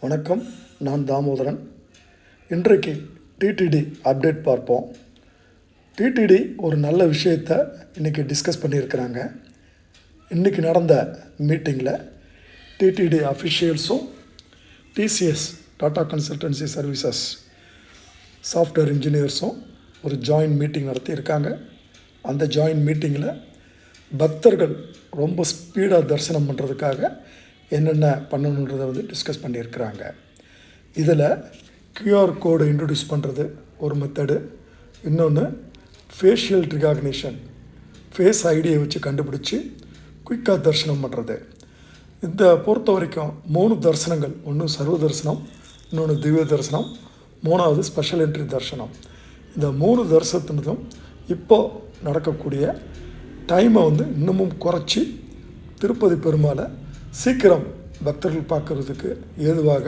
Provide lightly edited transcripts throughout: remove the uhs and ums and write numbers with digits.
வணக்கம், நான் தாமோதரன். இன்றைக்கு டிடிடி அப்டேட் பார்ப்போம். டிடிடி ஒரு நல்ல விஷயத்தை இன்றைக்கி டிஸ்கஸ் பண்ணியிருக்கிறாங்க. இன்றைக்கி நடந்த மீட்டிங்கில் டிடிடி அஃபிஷியல்ஸும் TCS Tata consultancy services software இன்ஜினியர்ஸும் ஒரு ஜாயின்ட் மீட்டிங் நடத்தியிருக்காங்க. அந்த ஜாயின்ட் மீட்டிங்கில் பக்தர்கள் ரொம்ப ஸ்பீடாக தரிசனம் பண்ணுறதுக்காக என்னென்ன பண்ணணுன்றதை டிஸ்கஸ் பண்ணியிருக்கிறாங்க. இதில் கியூஆர் கோடை இன்ட்ரடியூஸ் பண்ணுறது ஒரு மெத்தடு. இன்னொன்று ஃபேஷியல் ரிகாக்னிஷன், ஃபேஸ் ஐடியை வச்சு கண்டுபிடிச்சி குயிக்காக தரிசனம் பண்ணுறது. இந்த பொறுத்த வரைக்கும் 3 தரிசனங்கள். ஒன்று சர்வ தரிசனம், இன்னொன்று திவ்ய தரிசனம், 3வது ஸ்பெஷல் என்ட்ரி தரிசனம். இந்த 3 தரிசனத்தினதும் இப்போது நடக்கக்கூடிய டைமை இன்னமும் குறைச்சி திருப்பதி பெருமாளை சீக்கிரம் பக்தர்கள் பார்க்குறதுக்கு ஏதுவாக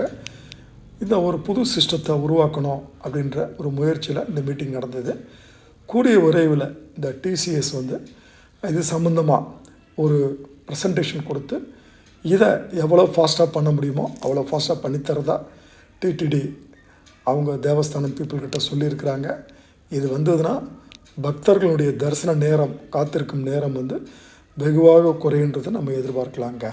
இந்த ஒரு புது சிஸ்டத்தை உருவாக்கணும் அப்படின்ற ஒரு முயற்சியில் இந்த மீட்டிங் நடந்தது. கூடிய விரைவில் இந்த டிசிஎஸ் இது சம்மந்தமாக ஒரு ப்ரெசன்டேஷன் கொடுத்து இதை எவ்வளோ ஃபாஸ்ட்டாக பண்ண முடியுமோ அவ்வளோ ஃபாஸ்ட்டாக பண்ணித்தரதா டிடிடி அவங்க தேவஸ்தானம் பீப்புள்கிட்ட சொல்லியிருக்கிறாங்க. இது வந்ததுன்னா பக்தர்களுடைய தரிசன நேரம், காத்திருக்கும் நேரம் வெகுவாக குறையுன்றதை நம்ம எதிர்பார்க்கலாங்க.